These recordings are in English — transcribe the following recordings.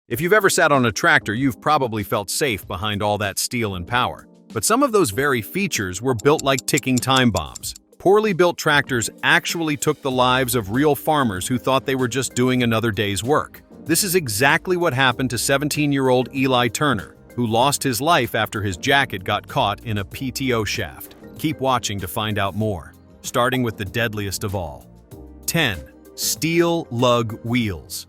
If you've ever sat on a tractor, you've probably felt safe behind all that steel and power. But some of those very features were built like ticking time bombs. Poorly built tractors actually took the lives of real farmers who thought they were just doing another day's work. This is exactly what happened to 17-year-old Eli Turner, who lost his life after his jacket got caught in a PTO shaft. Keep watching to find out more, starting with the deadliest of all. 10. Steel lug wheels.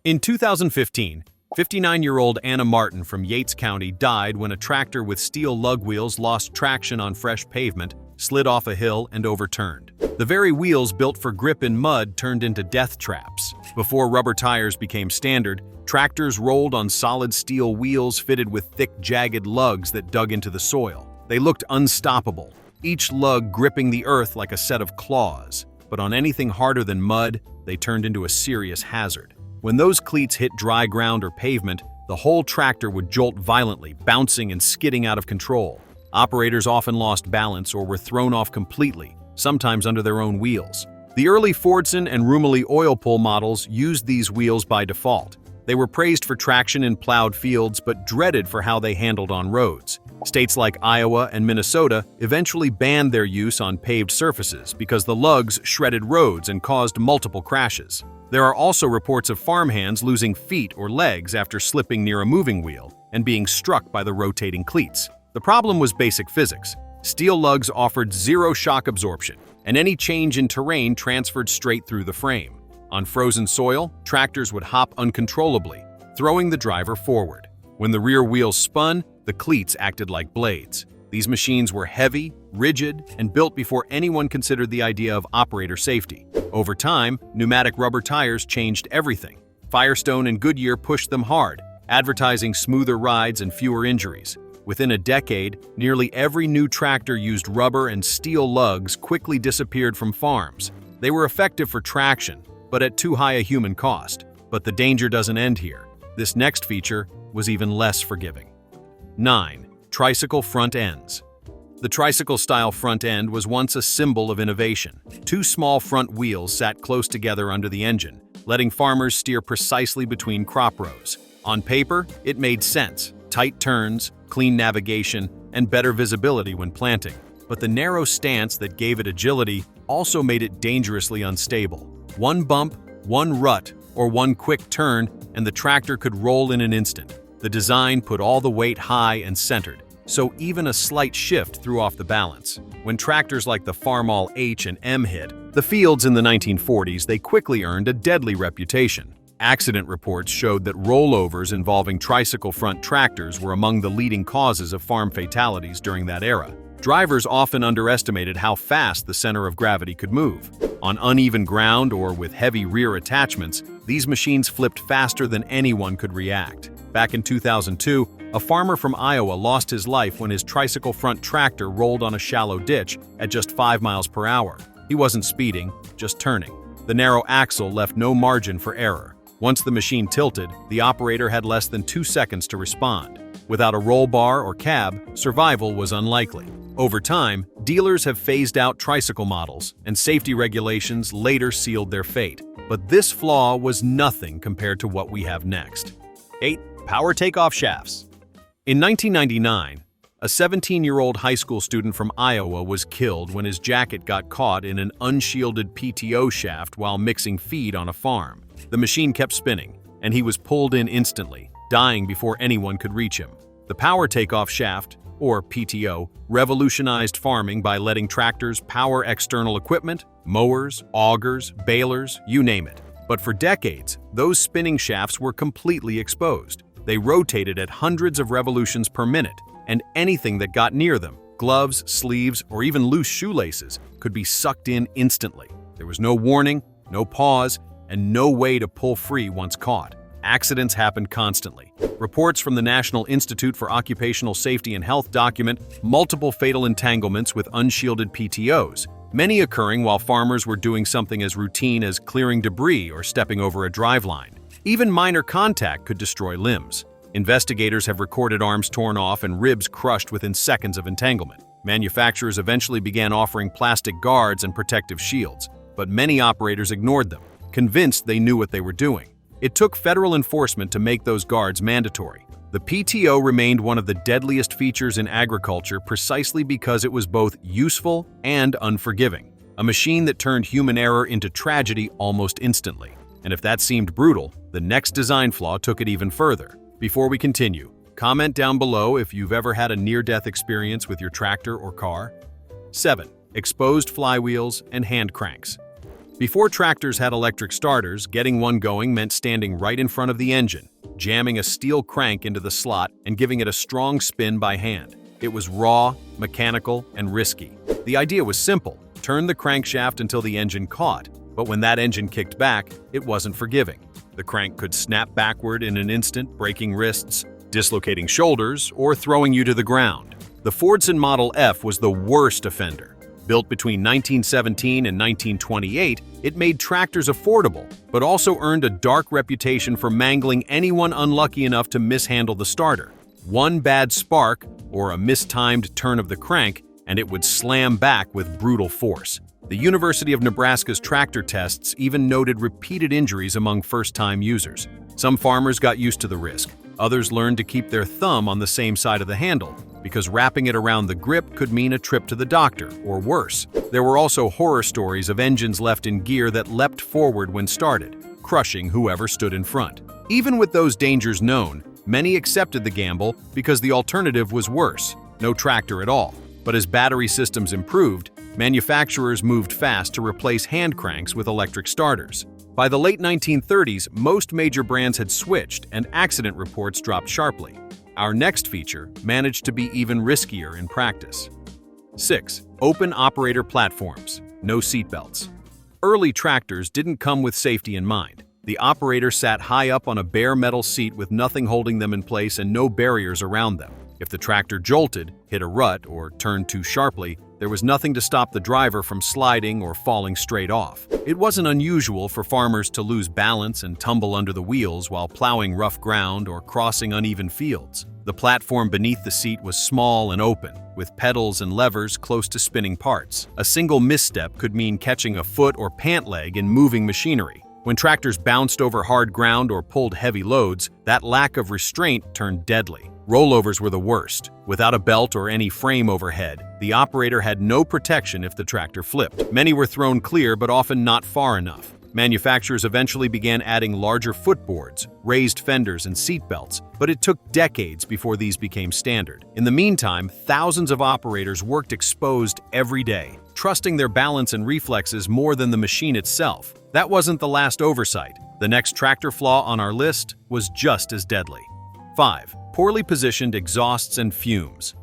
In 2015, 59-year-old Anna Martin from Yates County died when a tractor with steel lug wheels lost traction on fresh pavement, slid off a hill, and overturned. The very wheels built for grip in mud turned into death traps. Before rubber tires became standard, tractors rolled on solid steel wheels fitted with thick, jagged lugs that dug into the soil. They looked unstoppable, each lug gripping the earth like a set of claws. But on anything harder than mud, they turned into a serious hazard. When those cleats hit dry ground or pavement, the whole tractor would jolt violently, bouncing and skidding out of control. Operators often lost balance or were thrown off completely, sometimes under their own wheels. The early Fordson and Rumely oil pull models used these wheels by default. They were praised for traction in plowed fields but dreaded for how they handled on roads. States like Iowa and Minnesota eventually banned their use on paved surfaces because the lugs shredded roads and caused multiple crashes. There are also reports of farmhands losing feet or legs after slipping near a moving wheel and being struck by the rotating cleats. The problem was basic physics. Steel lugs offered zero shock absorption, and any change in terrain transferred straight through the frame. On frozen soil, tractors would hop uncontrollably, throwing the driver forward. When the rear wheels spun, the cleats acted like blades. These machines were heavy, rigid, and built before anyone considered the idea of operator safety. Over time, pneumatic rubber tires changed everything. Firestone and Goodyear pushed them hard, advertising smoother rides and fewer injuries. Within a decade, nearly every new tractor used rubber and steel lugs quickly disappeared from farms. They were effective for traction, but at too high a human cost. But the danger doesn't end here. This next feature was even less forgiving. 9. Tricycle front ends. The tricycle-style front end was once a symbol of innovation. Two small front wheels sat close together under the engine, letting farmers steer precisely between crop rows. On paper, it made sense. Tight turns, clean navigation, and better visibility when planting. But the narrow stance that gave it agility also made it dangerously unstable. One bump, one rut, or one quick turn, and the tractor could roll in an instant. The design put all the weight high and centered, so even a slight shift threw off the balance. When tractors like the Farmall H and M hit the fields in the 1940s, they quickly earned a deadly reputation. Accident reports showed that rollovers involving tricycle front tractors were among the leading causes of farm fatalities during that era. Drivers often underestimated how fast the center of gravity could move. On uneven ground or with heavy rear attachments, these machines flipped faster than anyone could react. Back in 2002, a farmer from Iowa lost his life when his tricycle front tractor rolled on a shallow ditch at just 5 miles per hour. He wasn't speeding, just turning. The narrow axle left no margin for error. Once the machine tilted, the operator had less than 2 seconds to respond. Without a roll bar or cab, survival was unlikely. Over time, dealers have phased out tricycle models, and safety regulations later sealed their fate. But this flaw was nothing compared to what we have next. 8. Power takeoff shafts. In 1999, a 17-year-old high school student from Iowa was killed when his jacket got caught in an unshielded PTO shaft while mixing feed on a farm. The machine kept spinning, and he was pulled in instantly, dying before anyone could reach him. The power takeoff shaft, or PTO, revolutionized farming by letting tractors power external equipment, mowers, augers, balers, you name it. But for decades, those spinning shafts were completely exposed. They rotated at hundreds of revolutions per minute, and anything that got near them, gloves, sleeves, or even loose shoelaces, could be sucked in instantly. There was no warning, no pause, and no way to pull free once caught. Accidents happened constantly. Reports from the National Institute for Occupational Safety and Health document multiple fatal entanglements with unshielded PTOs, many occurring while farmers were doing something as routine as clearing debris or stepping over a driveline. Even minor contact could destroy limbs. Investigators have recorded arms torn off and ribs crushed within seconds of entanglement. Manufacturers eventually began offering plastic guards and protective shields, but many operators ignored them, convinced they knew what they were doing. It took federal enforcement to make those guards mandatory. The PTO remained one of the deadliest features in agriculture precisely because it was both useful and unforgiving. A machine that turned human error into tragedy almost instantly. And if that seemed brutal, the next design flaw took it even further. Before we continue, comment down below if you've ever had a near-death experience with your tractor or car. 7. Exposed flywheels and hand cranks. Before tractors had electric starters, getting one going meant standing right in front of the engine, jamming a steel crank into the slot and giving it a strong spin by hand. It was raw, mechanical, and risky. The idea was simple: turn the crankshaft until the engine caught, but when that engine kicked back, it wasn't forgiving. The crank could snap backward in an instant, breaking wrists, dislocating shoulders, or throwing you to the ground. The Fordson Model F was the worst offender. Built between 1917 and 1928, it made tractors affordable, but also earned a dark reputation for mangling anyone unlucky enough to mishandle the starter. One bad spark, or a mistimed turn of the crank, and it would slam back with brutal force. The University of Nebraska's tractor tests even noted repeated injuries among first-time users. Some farmers got used to the risk. Others learned to keep their thumb on the same side of the handle, because wrapping it around the grip could mean a trip to the doctor, or worse. There were also horror stories of engines left in gear that leapt forward when started, crushing whoever stood in front. Even with those dangers known, many accepted the gamble because the alternative was worse: no tractor at all. But as battery systems improved, manufacturers moved fast to replace hand cranks with electric starters. By the late 1930s, most major brands had switched, and accident reports dropped sharply. Our next feature managed to be even riskier in practice. 6. Open operator platforms. No seatbelts. Early tractors didn't come with safety in mind. The operator sat high up on a bare metal seat with nothing holding them in place and no barriers around them. If the tractor jolted, hit a rut, or turned too sharply, there was nothing to stop the driver from sliding or falling straight off. It wasn't unusual for farmers to lose balance and tumble under the wheels while plowing rough ground or crossing uneven fields. The platform beneath the seat was small and open, with pedals and levers close to spinning parts. A single misstep could mean catching a foot or pant leg in moving machinery. When tractors bounced over hard ground or pulled heavy loads, that lack of restraint turned deadly. Rollovers were the worst. Without a belt or any frame overhead, the operator had no protection if the tractor flipped. Many were thrown clear, but often not far enough. Manufacturers eventually began adding larger footboards, raised fenders, and seat belts, but it took decades before these became standard. In the meantime, thousands of operators worked exposed every day, trusting their balance and reflexes more than the machine itself. That wasn't the last oversight. The next tractor flaw on our list was just as deadly. 5. Poorly positioned exhausts and fumes.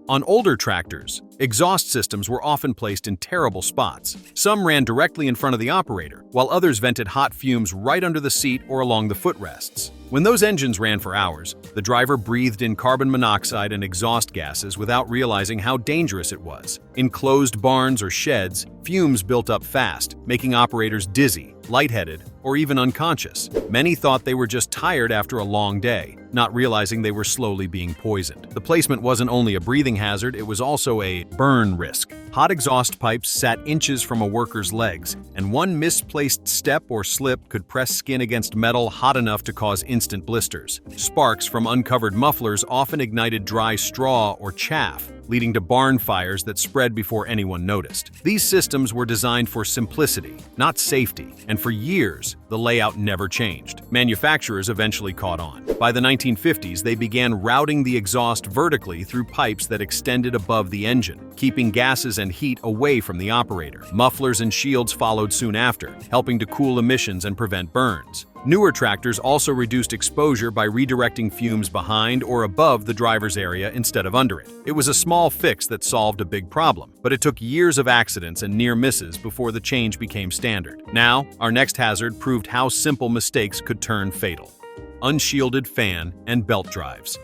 On older tractors, exhaust systems were often placed in terrible spots. Some ran directly in front of the operator, while others vented hot fumes right under the seat or along the footrests. When those engines ran for hours, the driver breathed in carbon monoxide and exhaust gases without realizing how dangerous it was. In closed barns or sheds, fumes built up fast, making operators dizzy, lightheaded, or even unconscious. Many thought they were just tired after a long day, not realizing they were slowly being poisoned. The placement wasn't only a breathing hazard, it was also a burn risk. Hot exhaust pipes sat inches from a worker's legs, and one misplaced step or slip could press skin against metal hot enough to cause instant blisters. Sparks from uncovered mufflers often ignited dry straw or chaff, leading to barn fires that spread before anyone noticed. These systems were designed for simplicity, not safety, and for years, the layout never changed. Manufacturers eventually caught on. By the 1950s, they began routing the exhaust vertically through pipes that extended above the engine, keeping gases and heat away from the operator. Mufflers and shields followed soon after, helping to cool emissions and prevent burns. Newer tractors also reduced exposure by redirecting fumes behind or above the driver's area instead of under it. It was a small fix that solved a big problem, but it took years of accidents and near misses before the change became standard. Now, our next hazard proved how simple mistakes could turn fatal. Unshielded fan and belt drives.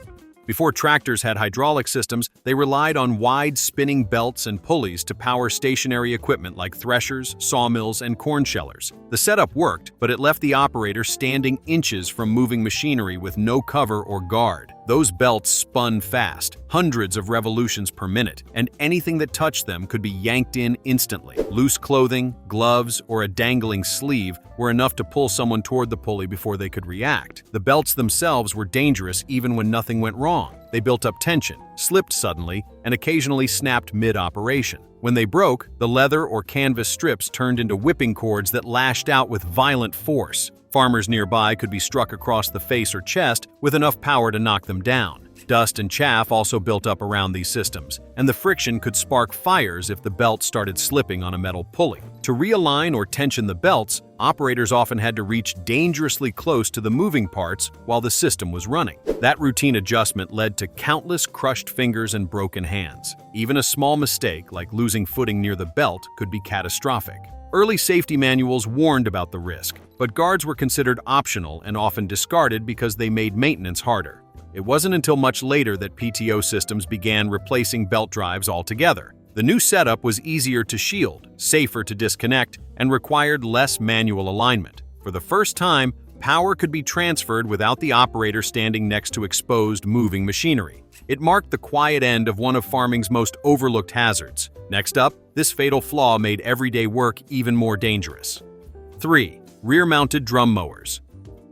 Before tractors had hydraulic systems, they relied on wide spinning belts and pulleys to power stationary equipment like threshers, sawmills, and corn shellers. The setup worked, but it left the operator standing inches from moving machinery with no cover or guard. Those belts spun fast, hundreds of revolutions per minute, and anything that touched them could be yanked in instantly. Loose clothing, gloves, or a dangling sleeve were enough to pull someone toward the pulley before they could react. The belts themselves were dangerous even when nothing went wrong. They built up tension, slipped suddenly, and occasionally snapped mid-operation. When they broke, the leather or canvas strips turned into whipping cords that lashed out with violent force. Farmers nearby could be struck across the face or chest with enough power to knock them down. Dust and chaff also built up around these systems, and the friction could spark fires if the belt started slipping on a metal pulley. To realign or tension the belts, operators often had to reach dangerously close to the moving parts while the system was running. That routine adjustment led to countless crushed fingers and broken hands. Even a small mistake, like losing footing near the belt, could be catastrophic. Early safety manuals warned about the risk, but guards were considered optional and often discarded because they made maintenance harder. It wasn't until much later that PTO systems began replacing belt drives altogether. The new setup was easier to shield, safer to disconnect, and required less manual alignment. For the first time, power could be transferred without the operator standing next to exposed, moving machinery. It marked the quiet end of one of farming's most overlooked hazards. Next up, this fatal flaw made everyday work even more dangerous. 3. Rear-mounted drum mowers.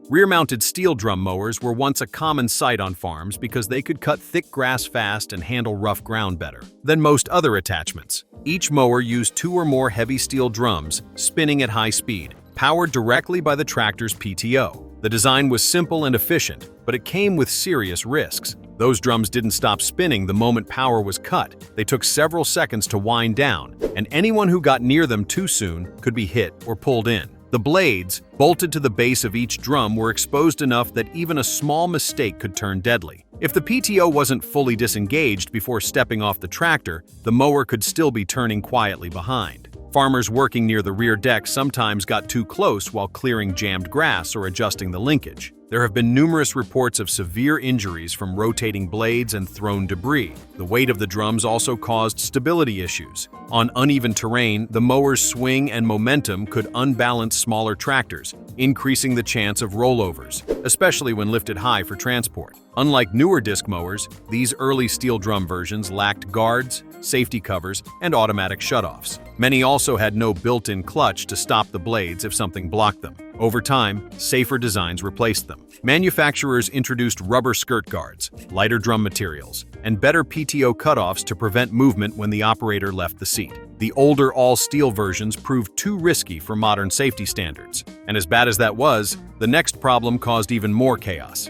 Rear-mounted steel drum mowers were once a common sight on farms because they could cut thick grass fast and handle rough ground better than most other attachments. Each mower used 2 or more heavy steel drums spinning at high speed, powered directly by the tractor's PTO. The design was simple and efficient, but it came with serious risks. Those drums didn't stop spinning the moment power was cut. They took several seconds to wind down, and anyone who got near them too soon could be hit or pulled in. The blades, bolted to the base of each drum, were exposed enough that even a small mistake could turn deadly. If the PTO wasn't fully disengaged before stepping off the tractor, the mower could still be turning quietly behind. Farmers working near the rear deck sometimes got too close while clearing jammed grass or adjusting the linkage. There have been numerous reports of severe injuries from rotating blades and thrown debris. The weight of the drums also caused stability issues. On uneven terrain, the mower's swing and momentum could unbalance smaller tractors, increasing the chance of rollovers, especially when lifted high for transport. Unlike newer disc mowers, these early steel drum versions lacked guards, safety covers, and automatic shutoffs. Many also had no built-in clutch to stop the blades if something blocked them. Over time, safer designs replaced them. Manufacturers introduced rubber skirt guards, lighter drum materials, and better PTO cutoffs to prevent movement when the operator left the seat. The older all-steel versions proved too risky for modern safety standards. And as bad as that was, the next problem caused even more chaos.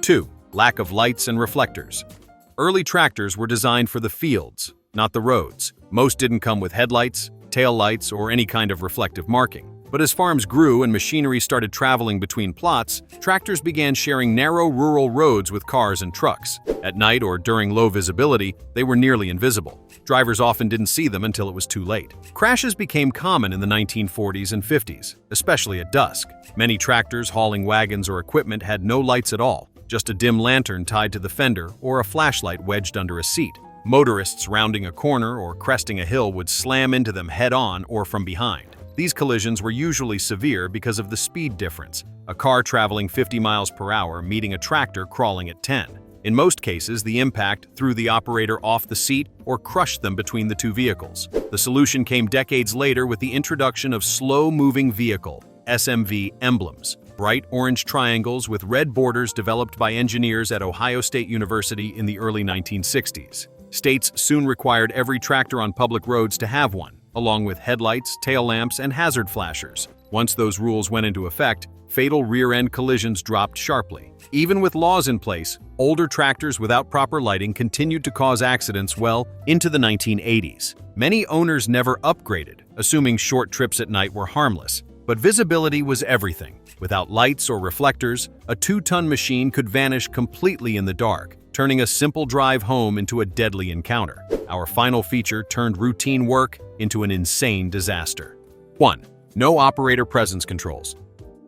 2. Lack of lights and reflectors. Early tractors were designed for the fields, not the roads. Most didn't come with headlights, tail lights, or any kind of reflective marking. But as farms grew and machinery started traveling between plots, tractors began sharing narrow rural roads with cars and trucks. At night or during low visibility, they were nearly invisible. Drivers often didn't see them until it was too late. Crashes became common in the 1940s and 50s, especially at dusk. Many tractors hauling wagons or equipment had no lights at all, just a dim lantern tied to the fender or a flashlight wedged under a seat. Motorists rounding a corner or cresting a hill would slam into them head-on or from behind. These collisions were usually severe because of the speed difference, a car traveling 50 miles per hour meeting a tractor crawling at 10. In most cases, the impact threw the operator off the seat or crushed them between the two vehicles. The solution came decades later with the introduction of slow-moving vehicle (SMV) emblems, bright orange triangles with red borders developed by engineers at Ohio State University in the early 1960s. States soon required every tractor on public roads to have one, along with headlights, tail lamps, and hazard flashers. Once those rules went into effect, fatal rear-end collisions dropped sharply. Even with laws in place, older tractors without proper lighting continued to cause accidents well into the 1980s. Many owners never upgraded, assuming short trips at night were harmless. But visibility was everything. Without lights or reflectors, a 2-ton machine could vanish completely in the dark, turning a simple drive home into a deadly encounter. Our final feature turned routine work into an insane disaster. 1. No operator presence controls.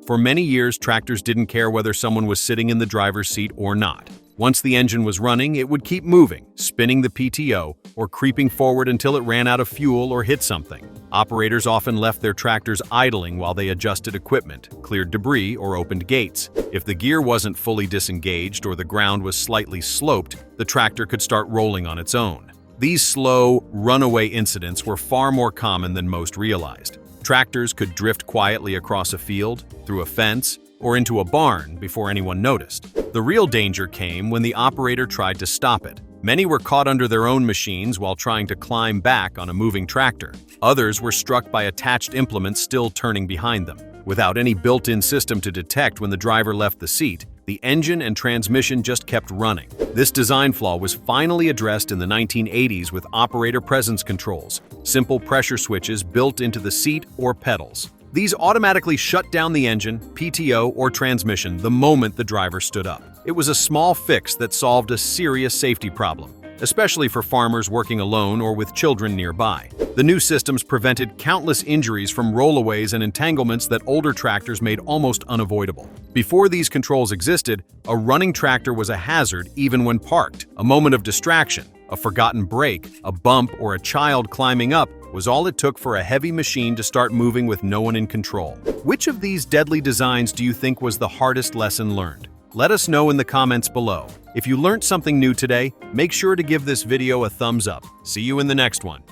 For many years, tractors didn't care whether someone was sitting in the driver's seat or not. Once the engine was running, it would keep moving, spinning the PTO, or creeping forward until it ran out of fuel or hit something. Operators often left their tractors idling while they adjusted equipment, cleared debris, or opened gates. If the gear wasn't fully disengaged or the ground was slightly sloped, the tractor could start rolling on its own. These slow, runaway incidents were far more common than most realized. Tractors could drift quietly across a field, through a fence, or into a barn before anyone noticed. The real danger came when the operator tried to stop it. Many were caught under their own machines while trying to climb back on a moving tractor. Others were struck by attached implements still turning behind them. Without any built-in system to detect when the driver left the seat, the engine and transmission just kept running. This design flaw was finally addressed in the 1980s with operator presence controls, simple pressure switches built into the seat or pedals. These automatically shut down the engine, PTO, or transmission the moment the driver stood up. It was a small fix that solved a serious safety problem, especially for farmers working alone or with children nearby. The new systems prevented countless injuries from rollaways and entanglements that older tractors made almost unavoidable. Before these controls existed, a running tractor was a hazard even when parked. A moment of distraction, a forgotten brake, a bump, or a child climbing up was all it took for a heavy machine to start moving with no one in control. Which of these deadly designs do you think was the hardest lesson learned? Let us know in the comments below. If you learned something new today, make sure to give this video a thumbs up. See you in the next one.